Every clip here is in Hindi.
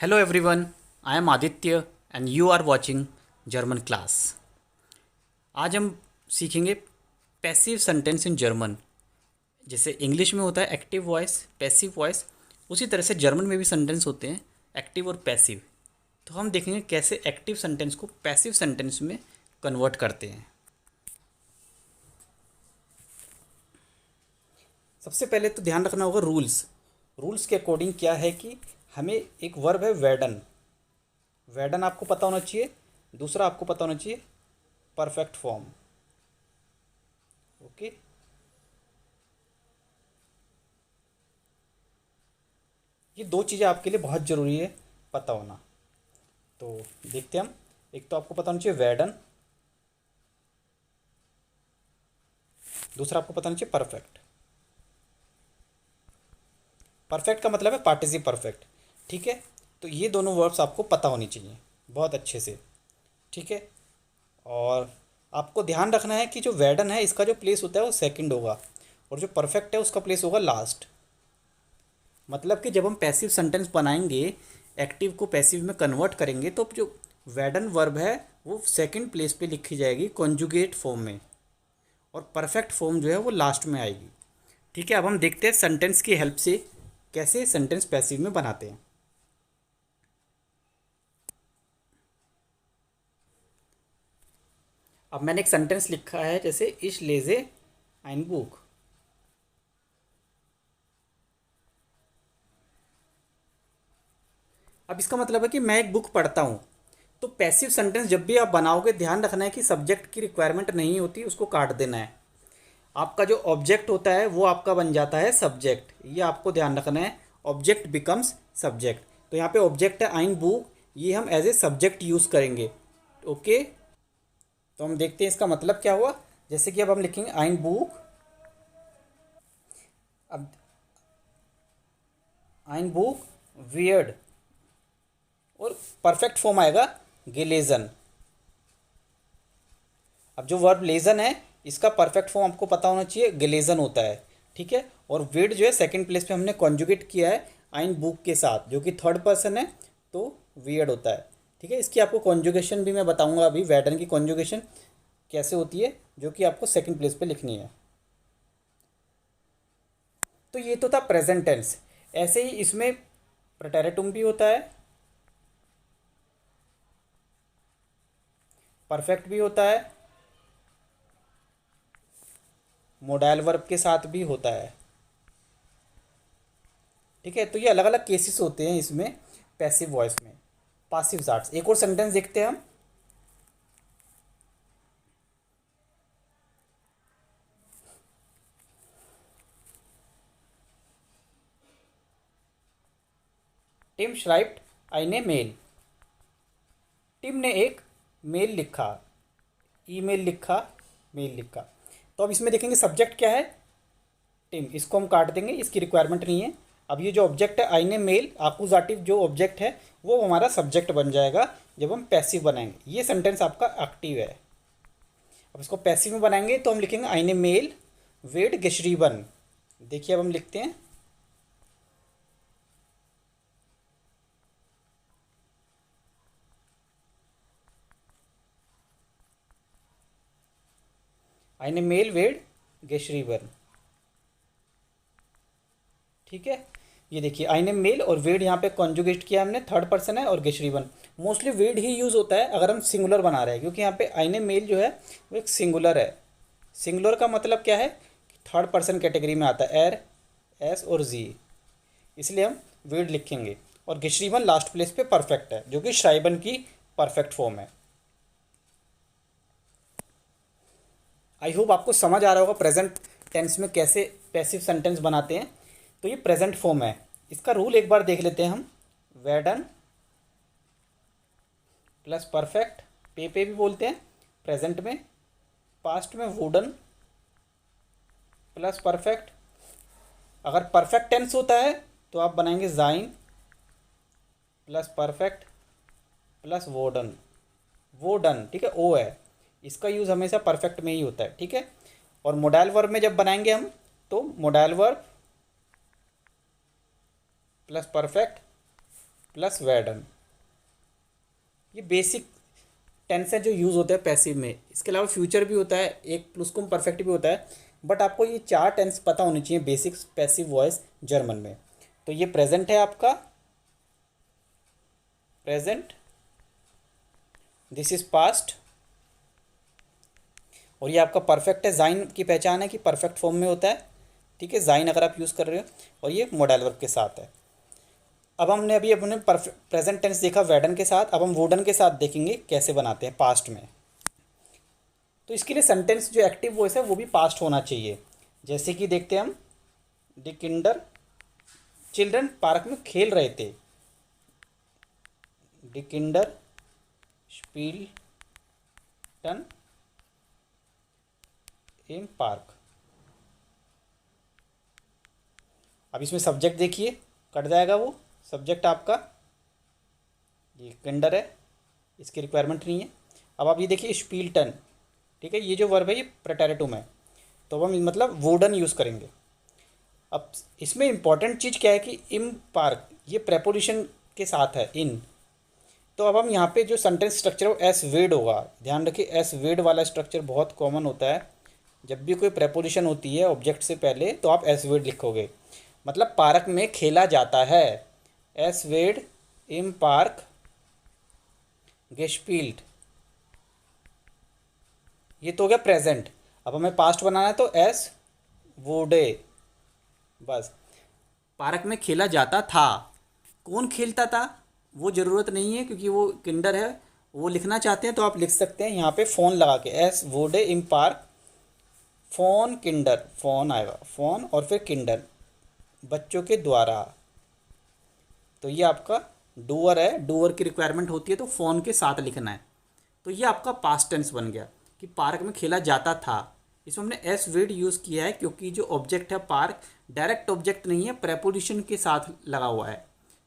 Hello everyone, I am Aditya and you are watching German class. आज हम सीखेंगे पैसिव सेंटेंस इन जर्मन। जैसे इंग्लिश में होता है एक्टिव वॉइस, पैसिव वॉइस, उसी तरह से जर्मन में भी सेंटेंस होते हैं एक्टिव और पैसिव। तो हम देखेंगे कैसे एक्टिव सेंटेंस को पैसिव सेंटेंस में कन्वर्ट करते हैं। सबसे पहले तो ध्यान रखना होगा रूल्स के अकॉर्डिंग क्या है कि हमें एक वर्ब है वेडन। वेडन आपको पता होना चाहिए। दूसरा आपको पता होना चाहिए परफेक्ट फॉर्म। ओके, ये दो चीज़ें आपके लिए बहुत ज़रूरी है पता होना। तो देखते हैं हम। एक तो आपको पता होना चाहिए वेडन, दूसरा आपको पता होना चाहिए परफेक्ट। परफेक्ट का मतलब है पार्टिसिप परफेक्ट। ठीक है, तो ये दोनों वर्ब्स आपको पता होनी चाहिए बहुत अच्छे से। ठीक है, और आपको ध्यान रखना है कि जो वेडन है इसका जो प्लेस होता है वो सेकंड होगा और जो परफेक्ट है उसका प्लेस होगा लास्ट। मतलब कि जब हम पैसिव सेंटेंस बनाएंगे, एक्टिव को पैसिव में कन्वर्ट करेंगे, तो जो वेडन वर्ब है वो सेकंड प्लेस पे लिखी जाएगी कॉन्जुगेट फॉर्म में, और परफेक्ट फॉर्म जो है वो लास्ट में आएगी। ठीक है, अब हम देखते हैं सेंटेंस की हेल्प से कैसे सेंटेंस पैसिव में बनाते हैं। अब मैंने एक सेंटेंस लिखा है जैसे इश लेजे ein बुक। अब इसका मतलब है कि मैं एक बुक पढ़ता हूँ। तो पैसिव सेंटेंस जब भी आप बनाओगे ध्यान रखना है कि सब्जेक्ट की रिक्वायरमेंट नहीं होती, उसको काट देना है। आपका जो ऑब्जेक्ट होता है वो आपका बन जाता है सब्जेक्ट। ये आपको ध्यान रखना है, ऑब्जेक्ट बिकम्स सब्जेक्ट। तो यहाँ पे ऑब्जेक्ट है ein बुक, ये हम एज ए सब्जेक्ट यूज़ करेंगे। ओके, तो हम देखते हैं इसका मतलब क्या हुआ। जैसे कि अब हम लिखेंगे ein बुक। अब ein बुक वियर्ड, और परफेक्ट फॉर्म आएगा गेलेजन। अब जो वर्ब लेजन है इसका परफेक्ट फॉर्म आपको पता होना चाहिए, गेलेजन होता है। ठीक है, और विड जो है सेकंड प्लेस पे हमने कॉन्जुगेट किया है आइन बुक के साथ, जो कि थर्ड पर्सन है, तो वियर्ड होता है। ठीक है, इसकी आपको कॉन्जुगेशन भी मैं बताऊंगा अभी, वेडन की कॉन्जुगेशन कैसे होती है, जो कि आपको सेकंड प्लेस पे लिखनी है। तो ये तो था प्रेजेंट टेंस। ऐसे ही इसमें प्रेटेरिटुम भी होता है, परफेक्ट भी होता है, मोडाइल वर्ब के साथ भी होता है। ठीक है, तो ये अलग अलग केसेस होते हैं इसमें पैसिव वॉइस में। पासिव आर्ट्स, एक और सेंटेंस देखते हैं हम। टिम श्राइब्ट eine मेल। टिम ने एक मेल लिखा, ईमेल लिखा, मेल लिखा। तो अब इसमें देखेंगे सब्जेक्ट क्या है, टिम। इसको हम काट देंगे, इसकी रिक्वायरमेंट नहीं है। अब ये जो ऑब्जेक्ट है आईने मेल, आकुजाटिव जो ऑब्जेक्ट है वो हमारा सब्जेक्ट बन जाएगा जब हम पैसिव बनाएंगे। ये सेंटेंस आपका एक्टिव है। अब इसको पैसिव में बनाएंगे तो हम लिखेंगे आईने मेल वेड गेशरीबन। देखिए अब हम लिखते हैं आईने मेल वेड गेशरीबन। ठीक है, ये देखिए आईने मेल और वेड यहाँ पे कॉन्जुगेट किया हमने, थर्ड पर्सन है, और गेशरीबन। मोस्टली वेड ही यूज़ होता है अगर हम सिंगुलर बना रहे हैं, क्योंकि यहाँ पे आईने मेल जो है वो एक सिंगुलर है। सिंगुलर का मतलब क्या है, थर्ड पर्सन कैटेगरी में आता है, एर, एस और जी, इसलिए हम वेड लिखेंगे। और गेशरीबन लास्ट प्लेस पे परफेक्ट है, जो कि श्राइबन की परफेक्ट फॉर्म है। आई होप आपको समझ आ रहा होगा प्रेजेंट टेंस में कैसे पैसिव सेंटेंस बनाते हैं। तो ये प्रेजेंट फॉर्म है। इसका रूल एक बार देख लेते हैं हम। वेडन प्लस परफेक्ट, पे भी बोलते हैं प्रेजेंट में। पास्ट में वुडन प्लस परफेक्ट। अगर परफेक्ट टेंस होता है तो आप बनाएंगे जाइन प्लस परफेक्ट प्लस वोडन। वो डन, ठीक है, ओ है, इसका यूज़ हमेशा परफेक्ट में ही होता है। ठीक है, और मोडाइल वर्ब में जब बनाएंगे हम तो modal verb plus perfect plus वेडन। ये बेसिक टेंस है जो यूज़ होता है पैसिव में। इसके अलावा फ्यूचर भी होता है, एक प्लुसकुम परफेक्ट भी होता है, बट आपको ये चार टेंस पता होनी चाहिए बेसिक पैसिव वॉइस जर्मन में। तो ये प्रेजेंट है आपका, प्रेजेंट, दिस इज पास्ट, और ये आपका परफेक्ट है। जाइन की पहचान है कि परफेक्ट फॉर्म में होता है, ठीक है, जाइन अगर आप यूज़ कर रहे हो, और ये मोडाइल वर्ब के साथ है। अब हमने अभी अपने प्रेजेंट टेंस देखा वेडन के साथ, अब हम वुडन के साथ देखेंगे कैसे बनाते हैं पास्ट में। तो इसके लिए सेंटेंस जो एक्टिव वॉइस है वो भी पास्ट होना चाहिए। जैसे कि देखते हैं हम, द किंडर चिल्ड्रन पार्क में खेल रहे थे, द किंडर स्पील्टन इन पार्क। अब इसमें सब्जेक्ट देखिए, कट जाएगा वो सब्जेक्ट आपका, ये किंडर है, इसकी रिक्वायरमेंट नहीं है। अब आप ये देखिए स्पील्टन, ठीक है, ये जो वर्ब है ये प्रेटेरिटुम है, तो अब हम मतलब वुडन यूज़ करेंगे। अब इसमें इंपॉर्टेंट चीज़ क्या है कि इम पार्क ये प्रेपोजिशन के साथ है, इन। तो अब हम यहाँ पे जो सेंटेंस स्ट्रक्चर है वो एस वेड होगा। ध्यान रखिए एस वेड वाला स्ट्रक्चर बहुत कॉमन होता है। जब भी कोई प्रेपोजिशन होती है ऑब्जेक्ट से पहले तो आप एस वेड लिखोगे, मतलब पार्क में खेला जाता है, एस वेड इम पार्क गेस्पील्ड। ये तो हो गया प्रेजेंट। अब हमें पास्ट बनाना है तो एस वोडे, बस। पार्क में खेला जाता था, कौन खेलता था वो ज़रूरत नहीं है क्योंकि वो किंडर है। वो लिखना चाहते हैं तो आप लिख सकते हैं यहाँ पे फ़ोन लगा के, एस वोडे इन पार्क फ़ोन किंडर, फ़ोन आएगा, फ़ोन और फिर किंडर, बच्चों के द्वारा। तो ये आपका डूअर है, डूअर की रिक्वायरमेंट होती है तो फ़ोन के साथ लिखना है। तो ये आपका पास्ट टेंस बन गया कि पार्क में खेला जाता था। इसमें हमने एस वर्ड यूज़ किया है क्योंकि जो ऑब्जेक्ट है पार्क डायरेक्ट ऑब्जेक्ट नहीं है, प्रेपोजिशन के साथ लगा हुआ है।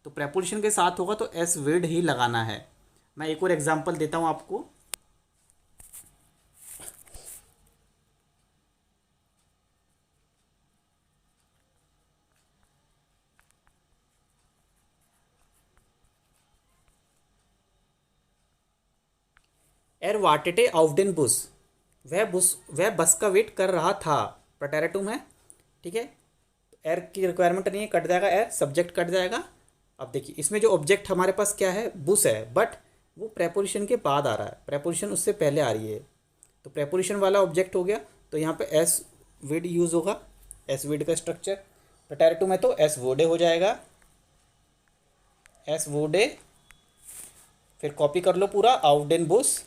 तो प्रेपोजिशन के साथ होगा तो एस वर्ड ही लगाना है। मैं एक और एग्जांपल देता हूँ आपको। एर वाटेटे ऑफ डेन बुस, वह बस का वेट कर रहा था, प्रटेरेटुम है, ठीक है। एर की रिक्वायरमेंट नहीं है, कट जाएगा एर, सब्जेक्ट कट जाएगा। अब देखिए इसमें जो ऑब्जेक्ट हमारे पास क्या है, बुस है, बट वो प्रेपोजिशन के बाद आ रहा है, प्रेपोजिशन उससे पहले आ रही है, तो प्रेपोजिशन वाला ऑब्जेक्ट हो गया। तो यहाँ पे एस विड यूज़ होगा, एस विड का स्ट्रक्चर। प्रटेरेटुम है तो एस वोडे हो जाएगा, एस वोडे। फिर कॉपी कर लो पूरा, आउडेन बुस,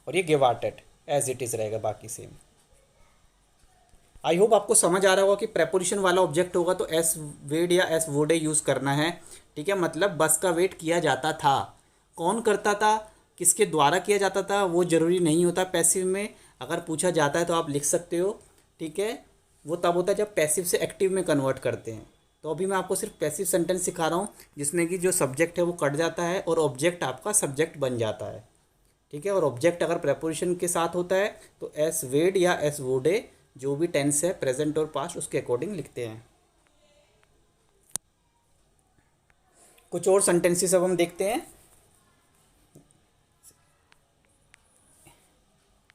और ये गिवाटेड एज इट इज़ रहेगा, बाकी सेम। आई होप आपको समझ आ रहा होगा कि प्रेपोजिशन वाला ऑब्जेक्ट होगा तो एस वेड या एस वोडे यूज़ करना है, ठीक है। मतलब बस का वेट किया जाता था, कौन करता था, किसके द्वारा किया जाता था वो ज़रूरी नहीं होता पैसिव में। अगर पूछा जाता है तो आप लिख सकते हो, ठीक है। वो तब होता है जब पैसिव से एक्टिव में कन्वर्ट करते हैं। तो अभी मैं आपको सिर्फ पैसिव सेंटेंस सिखा रहा हूँ जिसमें कि जो सब्जेक्ट है वो कट जाता है और ऑब्जेक्ट आपका सब्जेक्ट बन जाता है, ठीक है। और ऑब्जेक्ट अगर प्रेपोजिशन के साथ होता है तो एस वेड या एस वोडे, जो भी टेंस है प्रेजेंट और पास्ट उसके अकॉर्डिंग लिखते हैं। कुछ और सेंटेंसेस अब हम देखते हैं।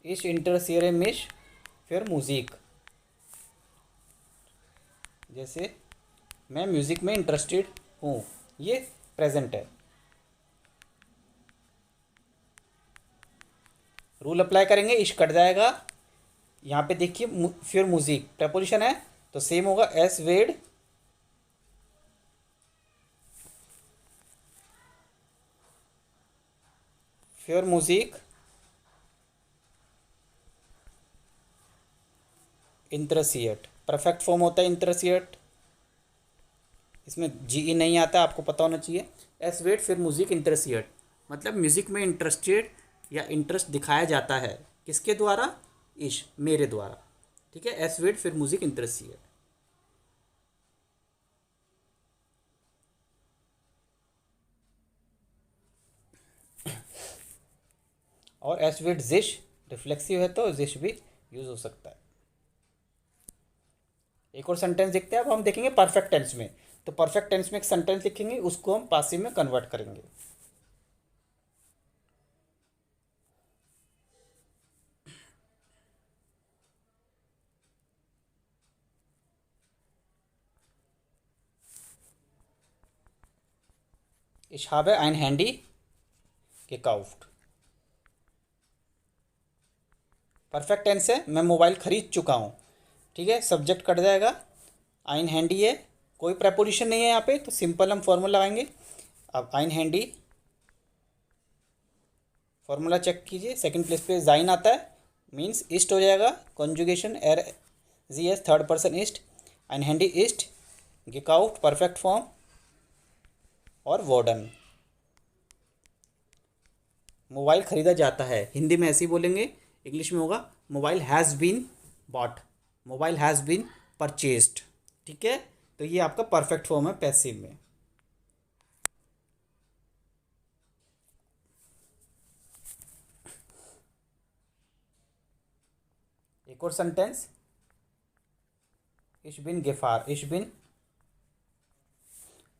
इस इंटरसियर मिश फिर म्यूज़िक, जैसे मैं म्यूज़िक में इंटरेस्टेड हूँ, ये प्रेजेंट है। रूल अप्लाई करेंगे, इश कट जाएगा। यहाँ पे देखिए फिर म्यूज़िक प्रेपोजिशन है तो सेम होगा, एस वेड फिर म्यूज़िक इंटरसिएट, परफेक्ट फॉर्म होता है इंटरसिएट, इसमें जी ई नहीं आता, आपको पता होना चाहिए। एस वेड फिर म्यूज़िक इंटरसिएट, मतलब म्यूज़िक में इंटरेस्टेड या इंटरेस्ट दिखाया जाता है, किसके द्वारा, इश, मेरे द्वारा, ठीक है। एस वेड फिर म्यूज़िक इंटरसिएट। और एस वेड जिश रिफ्लेक्सिव है तो जिश भी यूज़ हो सकता है। एक और सेंटेंस देखते हैं। अब हम देखेंगे परफेक्ट टेंस में। तो परफेक्ट टेंस में एक सेंटेंस लिखेंगे, उसको हम पासिव में कन्वर्ट करेंगे। Ich habe ein Handy gekauft। Perfect tense है, मैं मोबाइल खरीद चुका हूँ। ठीक है, सब्जेक्ट कट जाएगा, आइन हैंडी है, कोई प्रेपोजिशन नहीं है यहाँ पे, तो सिंपल हम फॉर्मूला लगाएंगे। अब आइन हैंडी, फॉर्मूला चेक कीजिए, सेकंड प्लेस पे जाइन आता है, मीन्स ईस्ट हो जाएगा, कॉन्जुगेशन एर G S, third person east, आइन हैंडी ईस्ट, गेकाउट परफेक्ट फॉर्म, और वॉर्डन। मोबाइल खरीदा जाता है, हिंदी में ऐसे ही बोलेंगे, इंग्लिश में होगा mobile has been bought, mobile has been purchased. ठीक है, तो ये आपका परफेक्ट फॉर्म है पैसिव में। एक और सेंटेंस, इश बिन गेफार, इश बिन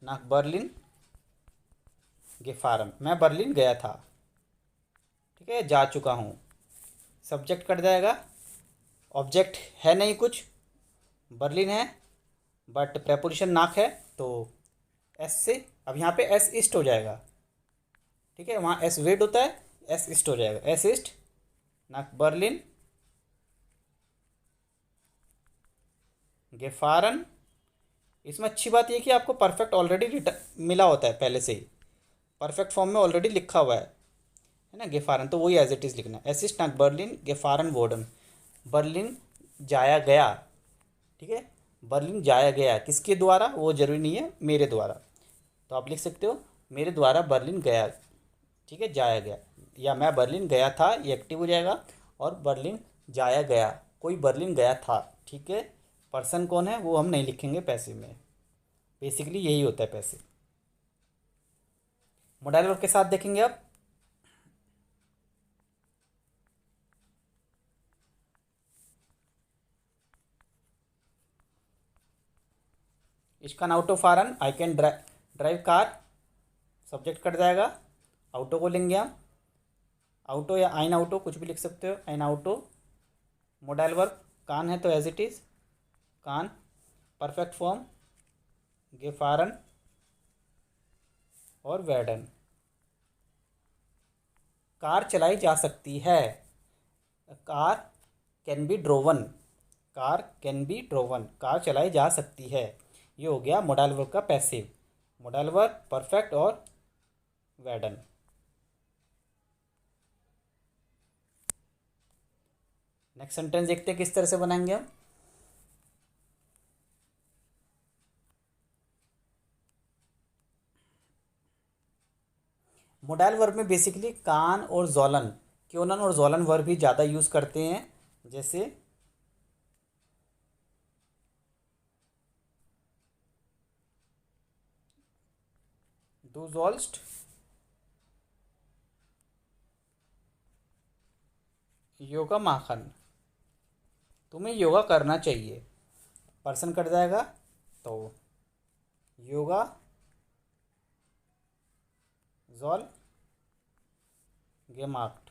ना बर्लिन गेफारन, मैं बर्लिन गया था। ठीक है, जा चुका हूँ, सब्जेक्ट कट जाएगा, ऑब्जेक्ट है नहीं कुछ, बर्लिन है, बट प्रेपोजिशन नाक है, तो एस से, अब यहाँ पे एस ईस्ट हो जाएगा। ठीक है, वहाँ एस वेट होता है, एस ईस्ट हो जाएगा, एस ईस्ट नाक बर्लिन गेफारन। इसमें अच्छी बात यह कि आपको परफेक्ट ऑलरेडी मिला होता है पहले से ही, परफेक्ट फॉर्म में ऑलरेडी लिखा हुआ है ना, गेफारन, तो वही एज इट इज़ लिखना, एसिस्ट नाक बर्लिन गेफारन वोर्डन, बर्लिन जाया गया। ठीक है, बर्लिन जाया गया किसके द्वारा, वो जरूरी नहीं है, मेरे द्वारा, तो आप लिख सकते हो मेरे द्वारा बर्लिन गया। ठीक है, जाया गया, या मैं बर्लिन गया था, ये एक्टिव हो जाएगा, और बर्लिन जाया गया, कोई बर्लिन गया था। ठीक है, पर्सन कौन है वो हम नहीं लिखेंगे पैसिव में, बेसिकली यही होता है पैसिव। मोडाइल वर्ब के साथ देखेंगे अब। इसका आउटो फारन, I can drive car, subject cut जाएगा, आउटो को लेंगे हम, आउटो या आइन आउटो कुछ भी लिख सकते हो, आइन आउटो। मोडाइल वर्ब कान है तो एज इट इज़ कान, परफेक्ट फॉर्म गेफारन और वेडन। कार चलाई जा सकती है, car can be driven, car can be driven, car चलाई जा सकती है। ये हो गया मोडाइल वर्ब का पैसिव, मोडाइल वर्ब परफेक्ट और वेडन। नेक्स्ट सेंटेंस देखते हैं किस तरह से बनाएंगे हम। मोडाइल वर्ब में बेसिकली कान और जोलन, क्योनन और जोलन वर्ब भी ज़्यादा यूज़ करते हैं, जैसे डू जोल्स्ट, योगा माखन, तुम्हें योगा करना चाहिए, पर्सन कट जाएगा, तो योगा जोल गेमार्क्ट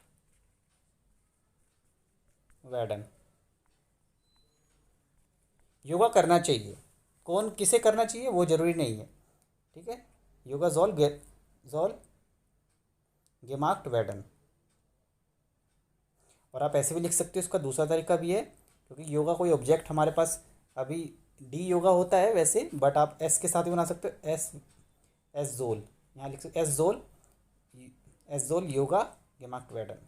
वेडन। योगा करना चाहिए, कौन किसे करना चाहिए वो ज़रूरी नहीं है। ठीक है, योगा जोल गेमार्क्ट वेडन। और आप ऐसे भी लिख सकते हो, इसका दूसरा तरीका भी है, क्योंकि योगा कोई ऑब्जेक्ट हमारे पास अभी डी योगा होता है वैसे, बट आप एस के साथ भी बना सकते हो, एस एस जोल, यहाँ लिख सकते एस जोल, एस जोल योगा गेमार्क्ट वेडन।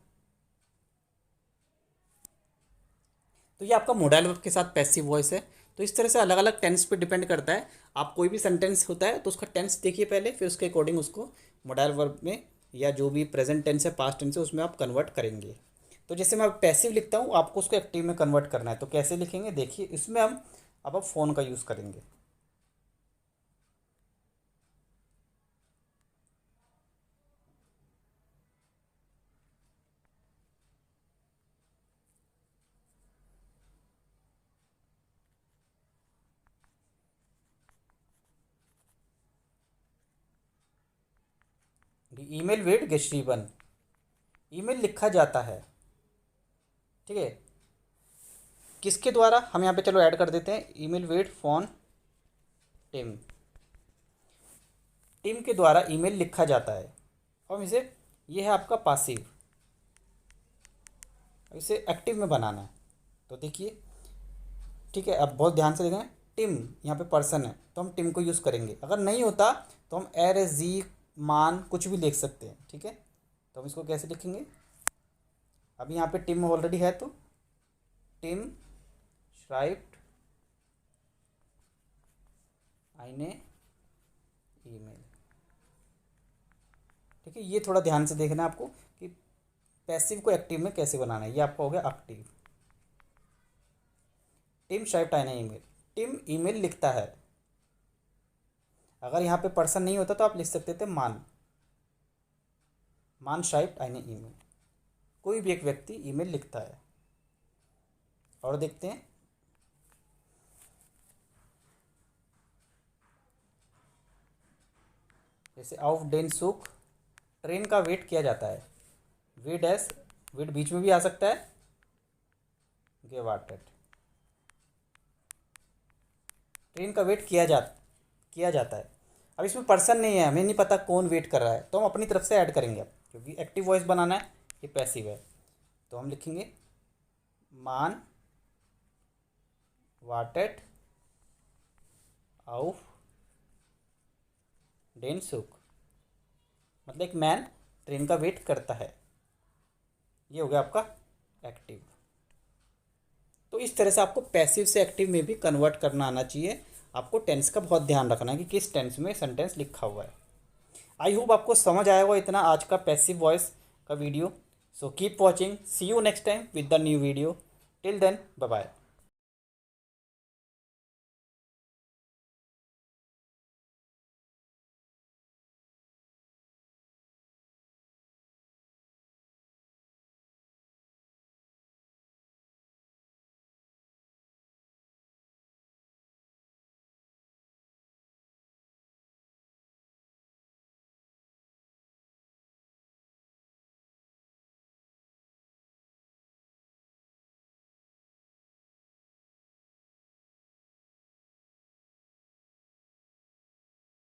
तो ये आपका मोडाइल वर्ब के साथ पैसिव वॉइस है। तो इस तरह से अलग अलग टेंस पे डिपेंड करता है, आप कोई भी सेंटेंस होता है तो उसका टेंस देखिए पहले, फिर उसके अकॉर्डिंग उसको मोडाइल वर्ब में, या जो भी प्रेजेंट टेंस है पास्ट टेंस है उसमें आप कन्वर्ट करेंगे। तो जैसे मैं पैसिव लिखता हूँ, आपको उसको एक्टिव में कन्वर्ट करना है, तो कैसे लिखेंगे देखिए, इसमें हम अब फ़ोन का यूज़ करेंगे। ईमेल वेट geschrieben, ईमेल लिखा जाता है। ठीक है, किसके द्वारा, हम यहाँ पे चलो ऐड कर देते हैं, ईमेल वेट फॉन टिम, टिम के द्वारा ईमेल लिखा जाता है। और इसे, ये है आपका पासिव, इसे एक्टिव में बनाना है। तो देखिए, ठीक है, अब बहुत ध्यान से देखें, टिम यहाँ पे पर्सन है तो हम टिम को यूज़ करेंगे। अगर नहीं होता तो हम एर एस जी मान कुछ भी लिख सकते हैं। ठीक है, तो हम इसको कैसे लिखेंगे, अभी यहाँ पे टिम ऑलरेडी है तो टिम श्राइब्ट आइने ईमेल। ठीक है, ये थोड़ा ध्यान से देखना है आपको कि पैसिव को एक्टिव में कैसे बनाना है। ये आपका हो गया एक्टिव, टिम श्राइब्ट आइने ईमेल, टिम ईमेल लिखता है। अगर यहाँ पे पर्सन नहीं होता तो आप लिख सकते थे मान, मान श्राइब्ट आइने ईमेल, कोई भी एक व्यक्ति ईमेल लिखता है। और देखते हैं, जैसे auf den Zug, ट्रेन का वेट किया जाता है, वे डैश, वेट बीच में भी आ सकता है, gewartet, ट्रेन का वेट किया जाता है। अब इसमें पर्सन नहीं है, हमें नहीं पता कौन वेट कर रहा है, तो हम अपनी तरफ से ऐड करेंगे अब, क्योंकि एक्टिव वॉइस बनाना है, ये पैसिव है। तो हम लिखेंगे मान वाटेट auf den Zug, मतलब एक मैन ट्रेन का वेट करता है। ये हो गया आपका एक्टिव। तो इस तरह से आपको पैसिव से एक्टिव में भी कन्वर्ट करना आना चाहिए। आपको टेंस का बहुत ध्यान रखना है कि किस टेंस में सेंटेंस लिखा हुआ है। आई होप आपको समझ आया होगा इतना आज का पैसिव वॉइस का video. So keep watching, see you next time with the new video. Till then bye bye.